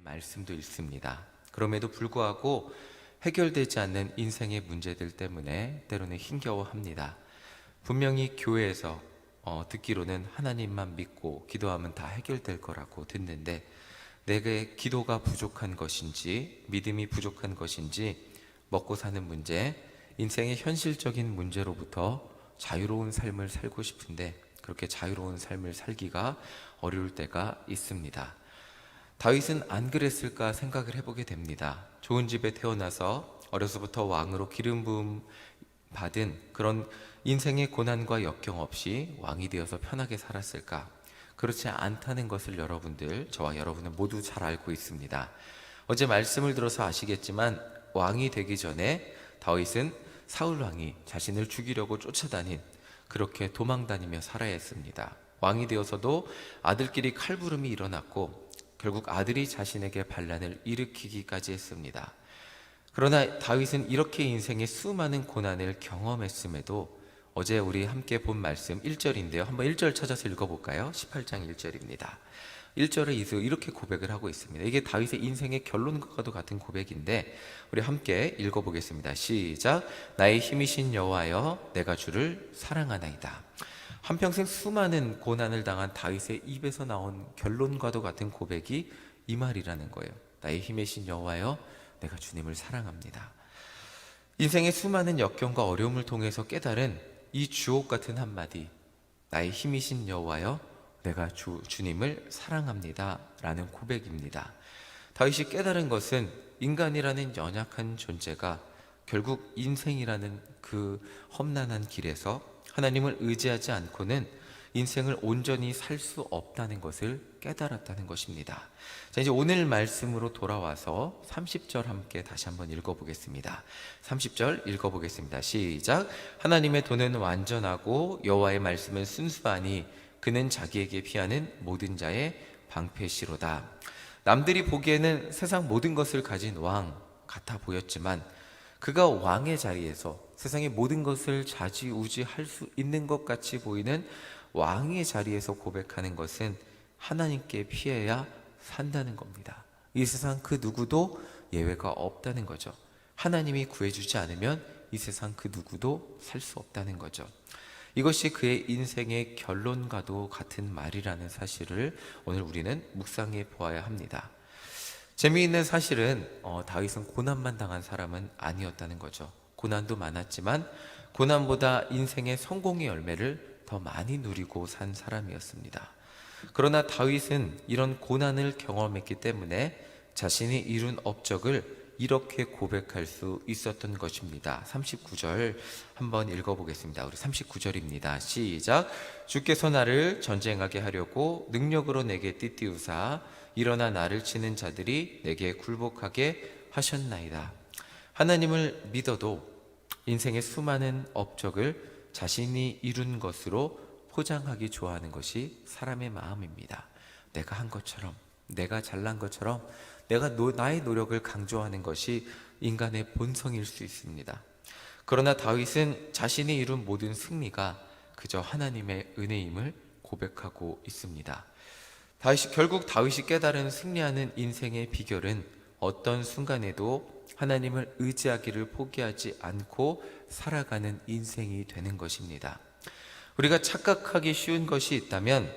말씀도 읽습니다. 그럼에도 불구하고 해결되지 않는 인생의 문제들 때문에 때로는 힘겨워합니다. 분명히 교회에서 듣기로는 하나님만 믿고 기도하면 다 해결될 거라고 듣는데, 내게 기도가 부족한 것인지 믿음이 부족한 것인지 먹고 사는 문제, 인생의 현실적인 문제로부터 자유로운 삶을 살고 싶은데 그렇게 자유로운 삶을 살기가 어려울 때가 있습니다. 다윗은 안 그랬을까 생각을 해보게 됩니다. 좋은 집에 태어나서 어려서부터 왕으로 기름 부음 받은 그런 인생의 고난과 역경 없이 왕이 되어서 편하게 살았을까? 그렇지 않다는 것을 여러분들, 저와 여러분은 모두 잘 알고 있습니다. 어제 말씀을 들어서 아시겠지만 왕이 되기 전에 다윗은 사울 왕이 자신을 죽이려고 쫓아다닌, 그렇게 도망다니며 살아야 했습니다. 왕이 되어서도 아들끼리 칼부름이 일어났고 결국 아들이 자신에게 반란을 일으키기까지 했습니다. 그러나 다윗은 이렇게 인생의 수많은 고난을 경험했음에도 어제 우리 함께 본 말씀 1절인데요. 한번 1절 찾아서 읽어볼까요? 18장 1절입니다. 1절에 이렇게 고백을 하고 있습니다. 이게 다윗의 인생의 결론과도 같은 고백인데 우리 함께 읽어보겠습니다. 시작. 나의 힘이신 여호와여, 내가 주를 사랑하나이다. 한평생 수많은 고난을 당한 다윗의 입에서 나온 결론과도 같은 고백이 이 말이라는 거예요. 나의 힘이신 여호와여, 내가 주님을 사랑합니다. 인생의 수많은 역경과 어려움을 통해서 깨달은 이 주옥 같은 한마디, 나의 힘이신 여호와여, 내가 주님을 사랑합니다 라는 고백입니다. 다윗이 깨달은 것은 인간이라는 연약한 존재가 결국 인생이라는 그 험난한 길에서 하나님을 의지하지 않고는 인생을 온전히 살 수 없다는 것을 깨달았다는 것입니다. 자, 이제 오늘 말씀으로 돌아와서 30절 함께 다시 한번 읽어보겠습니다. 30절 읽어보겠습니다. 시작. 하나님의 도는 완전하고 여호와의 말씀은 순수하니 그는 자기에게 피하는 모든 자의 방패시로다. 남들이 보기에는 세상 모든 것을 가진 왕 같아 보였지만 그가 왕의 자리에서 세상의 모든 것을 좌지우지할 수 있는 것 같이 보이는 왕의 자리에서 고백하는 것은 하나님께 피해야 산다는 겁니다. 이 세상 그 누구도 예외가 없다는 거죠. 하나님이 구해주지 않으면 이 세상 그 누구도 살 수 없다는 거죠. 이것이 그의 인생의 결론과도 같은 말이라는 사실을 오늘 우리는 묵상해 보아야 합니다. 재미있는 사실은 다윗은 고난만 당한 사람은 아니었다는 거죠. 고난도 많았지만 고난보다 인생의 성공의 열매를 더 많이 누리고 산 사람이었습니다. 그러나 다윗은 이런 고난을 경험했기 때문에 자신이 이룬 업적을 이렇게 고백할 수 있었던 것입니다. 39절 한번 읽어보겠습니다. 우리 39절입니다. 시작. 주께서 나를 전쟁하게 하려고 능력으로 내게 띠띠우사 일어나 나를 치는 자들이 내게 굴복하게 하셨나이다. 하나님을 믿어도 인생의 수많은 업적을 자신이 이룬 것으로 포장하기 좋아하는 것이 사람의 마음입니다. 내가 한 것처럼, 내가 잘난 것처럼 내가 나의 노력을 강조하는 것이 인간의 본성일 수 있습니다. 그러나 다윗은 자신이 이룬 모든 승리가 그저 하나님의 은혜임을 고백하고 있습니다. 결국 다윗이 깨달은 승리하는 인생의 비결은 어떤 순간에도 하나님을 의지하기를 포기하지 않고 살아가는 인생이 되는 것입니다. 우리가 착각하기 쉬운 것이 있다면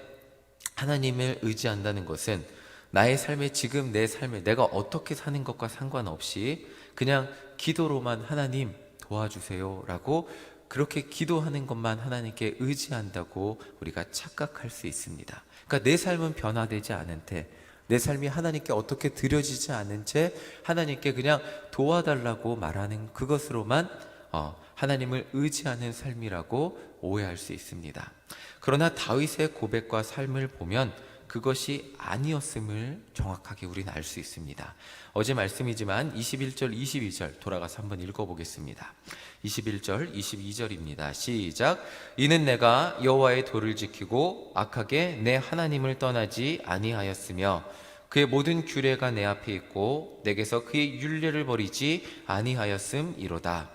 하나님을 의지한다는 것은 나의 삶에 지금 내 삶에 내가 어떻게 사는 것과 상관없이 그냥 기도로만 하나님 도와주세요 라고 그렇게 기도하는 것만 하나님께 의지한다고 우리가 착각할 수 있습니다. 그러니까 내 삶은 변화되지 않은 채, 내 삶이 하나님께 어떻게 드려지지 않은 채 하나님께 그냥 도와달라고 말하는 그것으로만 하나님을 의지하는 삶이라고 오해할 수 있습니다. 그러나 다윗의 고백과 삶을 보면 그것이 아니었음을 정확하게 우리는 알 수 있습니다. 어제 말씀이지만 21절, 22절 돌아가서 한번 읽어보겠습니다. 21절, 22절입니다. 시작. 이는 내가 여호와의 도를 지키고 악하게 내 하나님을 떠나지 아니하였으며 그의 모든 규례가 내 앞에 있고 내게서 그의 율례를 버리지 아니하였음이로다.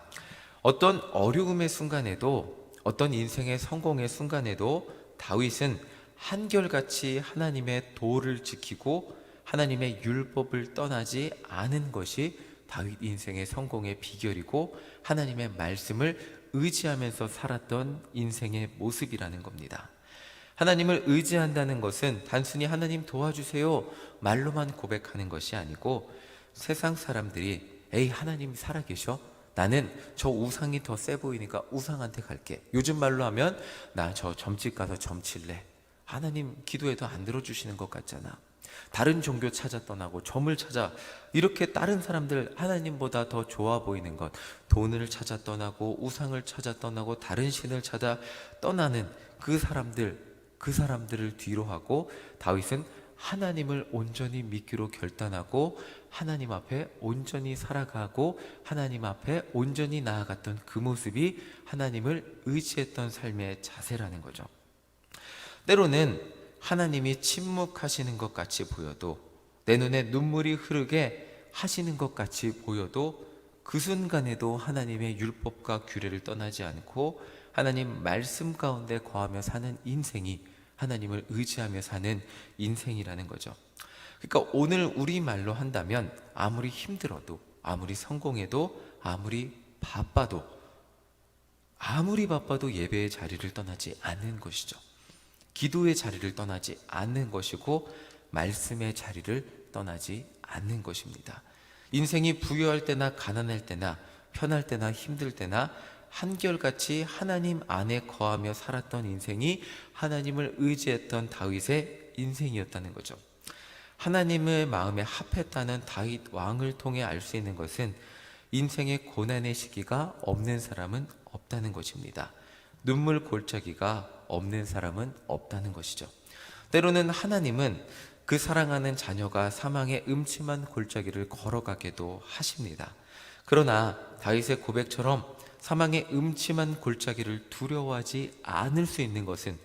어떤 어려움의 순간에도, 어떤 인생의 성공의 순간에도 다윗은 한결같이 하나님의 도를 지키고 하나님의 율법을 떠나지 않은 것이 다윗 인생의 성공의 비결이고 하나님의 말씀을 의지하면서 살았던 인생의 모습이라는 겁니다. 하나님을 의지한다는 것은 단순히 하나님 도와주세요 말로만 고백하는 것이 아니고 세상 사람들이 에이 하나님이 살아계셔? 나는 저 우상이 더 세 보이니까 우상한테 갈게. 요즘 말로 하면 나 저 점집 가서 점칠래. 하나님 기도해도 안 들어주시는 것 같잖아. 다른 종교 찾아 떠나고 점을 찾아 이렇게 다른 사람들 하나님보다 더 좋아 보이는 것, 돈을 찾아 떠나고 우상을 찾아 떠나고 다른 신을 찾아 떠나는 그 사람들을 뒤로 하고 다윗은 하나님을 온전히 믿기로 결단하고 하나님 앞에 온전히 살아가고 하나님 앞에 온전히 나아갔던 그 모습이 하나님을 의지했던 삶의 자세라는 거죠. 때로는 하나님이 침묵하시는 것 같이 보여도 내 눈에 눈물이 흐르게 하시는 것 같이 보여도 그 순간에도 하나님의 율법과 규례를 떠나지 않고 하나님 말씀 가운데 거하며 사는 인생이 하나님을 의지하며 사는 인생이라는 거죠. 그러니까 오늘 우리말로 한다면 아무리 힘들어도 아무리 성공해도 아무리 바빠도 예배의 자리를 떠나지 않는 것이죠. 기도의 자리를 떠나지 않는 것이고 말씀의 자리를 떠나지 않는 것입니다. 인생이 부유할 때나 가난할 때나 편할 때나 힘들 때나 한결같이 하나님 안에 거하며 살았던 인생이 하나님을 의지했던 다윗의 인생이었다는 거죠. 하나님의 마음에 합했다는 다윗 왕을 통해 알 수 있는 것은 인생의 고난의 시기가 없는 사람은 없다는 것입니다. 눈물 골짜기가 없는 사람은 없다는 것이죠. 때로는 하나님은 그 사랑하는 자녀가 사망의 음침한 골짜기를 걸어가게도 하십니다. 그러나 다윗의 고백처럼 사망의 음침한 골짜기를 두려워하지 않을 수 있는 것은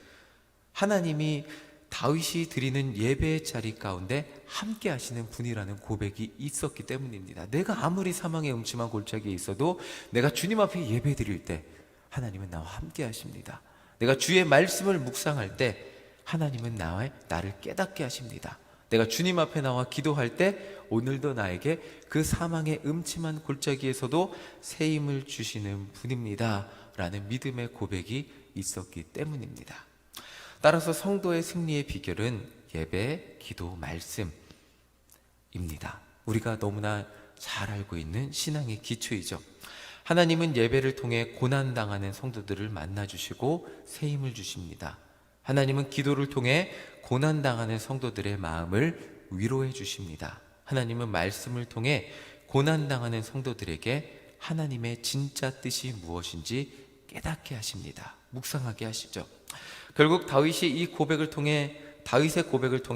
하나님이 다윗이 드리는 예배의 자리 가운데 함께 하시는 분이라는 고백이 있었기 때문입니다. 내가 아무리 사망의 음침한 골짜기에 있어도 내가 주님 앞에 예배 드릴 때 하나님은 나와 함께 하십니다. 내가 주의 말씀을 묵상할 때 하나님은 나를 깨닫게 하십니다. 내가 주님 앞에 나와 기도할 때 오늘도 나에게 그 사망의 음침한 골짜기에서도 새 힘을 주시는 분입니다 라는 믿음의 고백이 있었기 때문입니다. 따라서 성도의 승리의 비결은 예배, 기도, 말씀입니다. 우리가 너무나 잘 알고 있는 신앙의 기초이죠. 하나님은 예배를 통해 고난당하는 성도들을 만나주시고 새 힘을 주십니다. 하나님은 기도를 통해 고난당하는 성도들의 마음을 위로해 주십니다. 하나님은 말씀을 통해 고난당하는 성도들에게 하나님의 진짜 뜻이 무엇인지 깨닫게 하십니다. 묵상하게 하시죠. 결국 다윗의 고백을 통해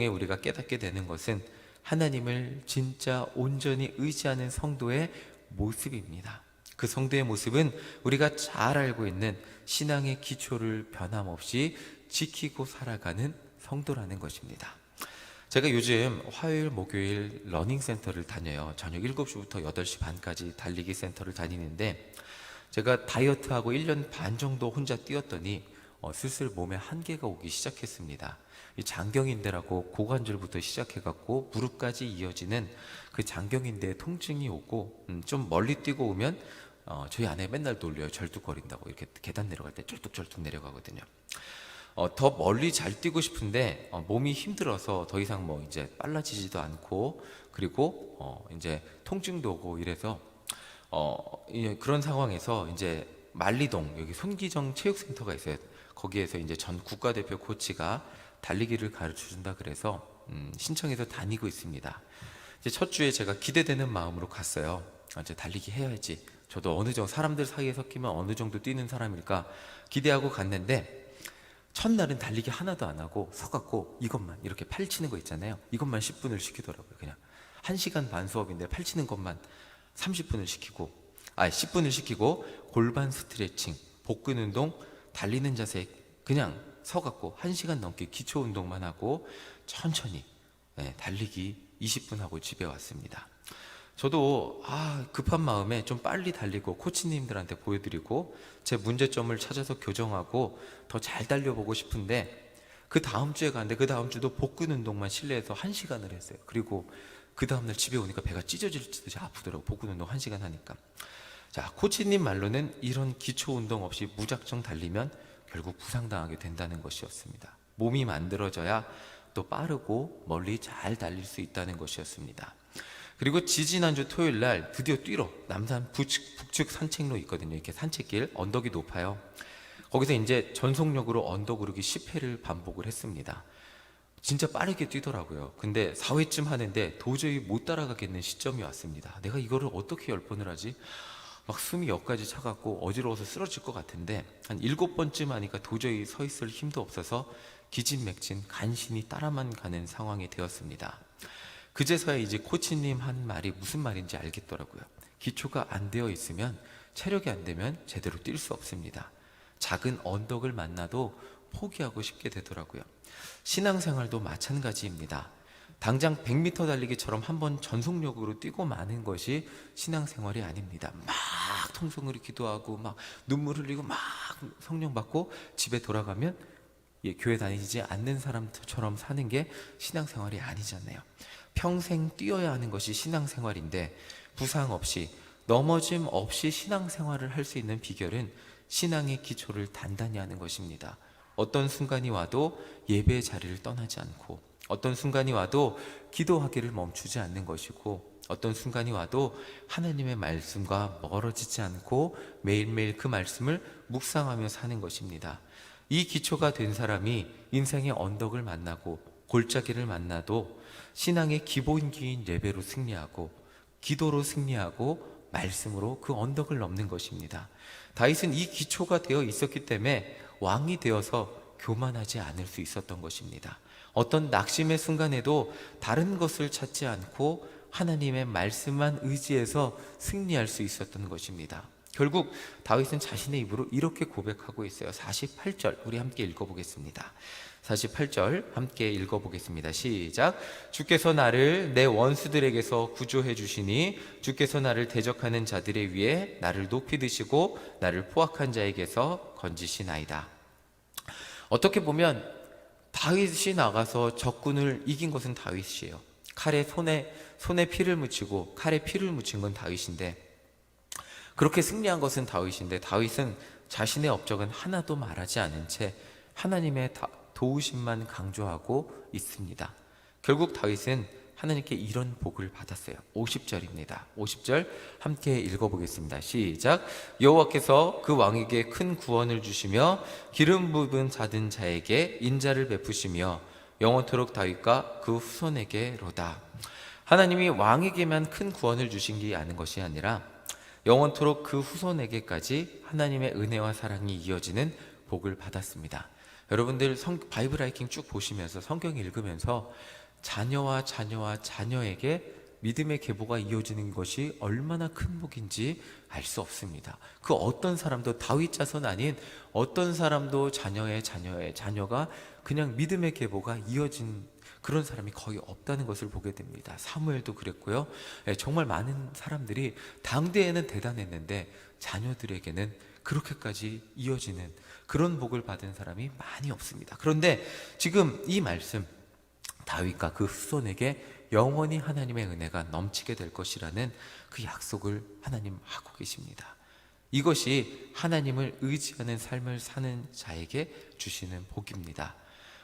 우리가 깨닫게 되는 것은 하나님을 진짜 온전히 의지하는 성도의 모습입니다. 그 성도의 모습은 우리가 잘 알고 있는 신앙의 기초를 변함없이 지키고 살아가는 성도라는 것입니다. 제가 요즘 화요일, 목요일 러닝센터를 다녀요. 저녁 7시부터 8시 반까지 달리기 센터를 다니는데 제가 다이어트하고 1년 반 정도 혼자 뛰었더니 슬슬 몸에 한계가 오기 시작했습니다. 이 장경인대라고 고관절부터 시작해갖고 무릎까지 이어지는 그 장경인대에 통증이 오고 좀 멀리 뛰고 오면 저희 아내 맨날 놀려요. 절뚝거린다고. 이렇게 계단 내려갈 때 절뚝절뚝 내려가거든요. 더 멀리 잘 뛰고 싶은데 몸이 힘들어서 더 이상 이제 빨라지지도 않고 그리고 이제 통증도 오고 이래서 그런 상황에서 이제 만리동 여기 손기정 체육센터가 있어요. 거기에서 이제 전 국가대표 코치가 달리기를 가르쳐 준다 그래서 신청해서 다니고 있습니다. 이제 첫 주에 제가 기대되는 마음으로 갔어요. 이제 달리기 해야지. 저도 어느 정도 사람들 사이에 섞이면 어느 정도 뛰는 사람일까 기대하고 갔는데 첫날은 달리기 하나도 안 하고 서갖고 이것만 이렇게 팔치는 거 있잖아요. 이것만 10분을 시키더라고요. 그냥 1시간 반 수업인데 팔치는 것만 30분을 시키고 10분을 시키고 골반 스트레칭, 복근 운동, 달리는 자세 그냥 서갖고 1시간 넘게 기초 운동만 하고 천천히 달리기 20분 하고 집에 왔습니다. 저도 급한 마음에 좀 빨리 달리고 코치님들한테 보여드리고 제 문제점을 찾아서 교정하고 더 잘 달려보고 싶은데 그 다음 주에 갔는데 그 다음 주도 복근 운동만 실내에서 1시간을 했어요. 그리고 그 다음날 집에 오니까 배가 찢어질 듯이 아프더라고. 복근 운동 1시간 하니까. 자, 코치님 말로는 이런 기초 운동 없이 무작정 달리면 결국 부상당하게 된다는 것이었습니다. 몸이 만들어져야 또 빠르고 멀리 잘 달릴 수 있다는 것이었습니다. 그리고 지지난주 토요일 날 드디어 뛰러 남산 북측 산책로 있거든요. 이렇게 산책길, 언덕이 높아요. 거기서 이제 전속력으로 언덕 오르기 10회를 반복을 했습니다. 진짜 빠르게 뛰더라고요. 근데 4회쯤 하는데 도저히 못 따라가겠는 시점이 왔습니다. 내가 이거를 어떻게 10번을 하지? 막 숨이 여기까지 차갖고 어지러워서 쓰러질 것 같은데 한 7번쯤 하니까 도저히 서 있을 힘도 없어서 기진맥진 간신히 따라만 가는 상황이 되었습니다. 그제서야 이제 코치님 한 말이 무슨 말인지 알겠더라고요. 기초가 안 되어 있으면, 체력이 안 되면 제대로 뛸 수 없습니다. 작은 언덕을 만나도 포기하고 싶게 되더라고요. 신앙생활도 마찬가지입니다. 당장 100m 달리기처럼 한번 전속력으로 뛰고 마는 것이 신앙생활이 아닙니다. 막 통성으로 기도하고 막 눈물 흘리고 막 성령 받고 집에 돌아가면 교회 다니지 않는 사람처럼 사는 게 신앙생활이 아니잖아요. 평생 뛰어야 하는 것이 신앙생활인데 부상 없이, 넘어짐 없이 신앙생활을 할 수 있는 비결은 신앙의 기초를 단단히 하는 것입니다. 어떤 순간이 와도 예배의 자리를 떠나지 않고, 어떤 순간이 와도 기도하기를 멈추지 않는 것이고, 어떤 순간이 와도 하나님의 말씀과 멀어지지 않고 매일매일 그 말씀을 묵상하며 사는 것입니다. 이 기초가 된 사람이 인생의 언덕을 만나고 골짜기를 만나도 신앙의 기본기인 예배로 승리하고, 기도로 승리하고, 말씀으로 그 언덕을 넘는 것입니다. 다윗은 이 기초가 되어 있었기 때문에 왕이 되어서 교만하지 않을 수 있었던 것입니다. 어떤 낙심의 순간에도 다른 것을 찾지 않고 하나님의 말씀만 의지해서 승리할 수 있었던 것입니다. 결국 다윗은 자신의 입으로 이렇게 고백하고 있어요. 48절 우리 함께 읽어보겠습니다. 48절 함께 읽어보겠습니다. 시작. 주께서 나를 내 원수들에게서 구조해 주시니 주께서 나를 대적하는 자들의 위에 나를 높이 드시고 나를 포악한 자에게서 건지시나이다. 어떻게 보면 다윗이 나가서 적군을 이긴 것은 다윗이에요. 칼에 손에 피를 묻히고 칼에 피를 묻힌 건 다윗인데, 그렇게 승리한 것은 다윗인데 다윗은 자신의 업적은 하나도 말하지 않은 채 하나님의 도우심만 강조하고 있습니다. 결국 다윗은 하나님께 이런 복을 받았어요. 50절입니다. 50절 함께 읽어보겠습니다. 시작. 여호와께서 그 왕에게 큰 구원을 주시며 기름 부은 받은 자에게 인자를 베푸시며 영원토록 다윗과 그 후손에게로다. 하나님이 왕에게만 큰 구원을 주신 게 아닌 것이 아니라 영원토록 그 후손에게까지 하나님의 은혜와 사랑이 이어지는 복을 받았습니다. 여러분들 바이블 하이킹 쭉 보시면서 성경 읽으면서 자녀와 자녀에게 믿음의 계보가 이어지는 것이 얼마나 큰 복인지 알 수 없습니다. 그 어떤 사람도 다윗 자손 아닌 어떤 사람도 자녀의 자녀가 그냥 믿음의 계보가 이어진 그런 사람이 거의 없다는 것을 보게 됩니다. 사무엘도 그랬고요. 정말 많은 사람들이 당대에는 대단했는데 자녀들에게는 그렇게까지 이어지는 그런 복을 받은 사람이 많이 없습니다. 그런데 지금 이 말씀, 다윗과 그 후손에게 영원히 하나님의 은혜가 넘치게 될 것이라는 그 약속을 하나님 하고 계십니다. 이것이 하나님을 의지하는 삶을 사는 자에게 주시는 복입니다.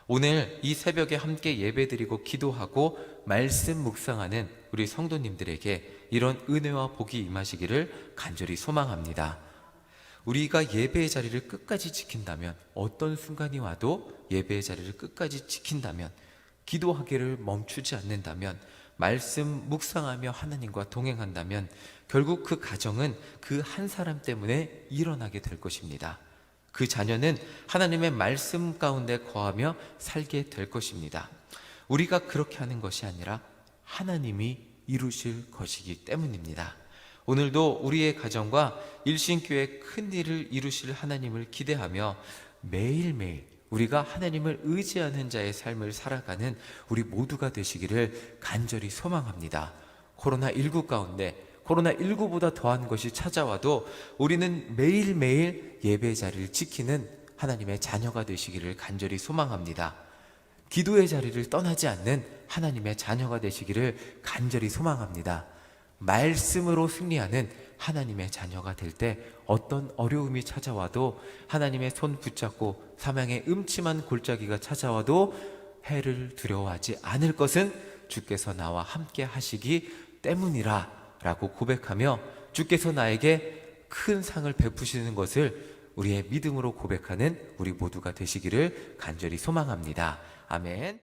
오늘 이 새벽에 함께 예배드리고 기도하고 말씀 묵상하는 우리 성도님들에게 이런 은혜와 복이 임하시기를 간절히 소망합니다. 우리가 예배의 자리를 끝까지 지킨다면, 어떤 순간이 와도 예배의 자리를 끝까지 지킨다면, 기도하기를 멈추지 않는다면, 말씀 묵상하며 하나님과 동행한다면 결국 그 가정은 그 한 사람 때문에 일어나게 될 것입니다. 그 자녀는 하나님의 말씀 가운데 거하며 살게 될 것입니다. 우리가 그렇게 하는 것이 아니라 하나님이 이루실 것이기 때문입니다. 오늘도 우리의 가정과 일신교회 큰 일을 이루실 하나님을 기대하며 매일매일 우리가 하나님을 의지하는 자의 삶을 살아가는 우리 모두가 되시기를 간절히 소망합니다. 코로나19 가운데 코로나19보다 더한 것이 찾아와도 우리는 매일매일 예배 자리를 지키는 하나님의 자녀가 되시기를 간절히 소망합니다. 기도의 자리를 떠나지 않는 하나님의 자녀가 되시기를 간절히 소망합니다. 말씀으로 승리하는 하나님의 자녀가 될 때 어떤 어려움이 찾아와도 하나님의 손 붙잡고 사망의 음침한 골짜기가 찾아와도 해를 두려워하지 않을 것은 주께서 나와 함께 하시기 때문이라 라고 고백하며 주께서 나에게 큰 상을 베푸시는 것을 우리의 믿음으로 고백하는 우리 모두가 되시기를 간절히 소망합니다. 아멘.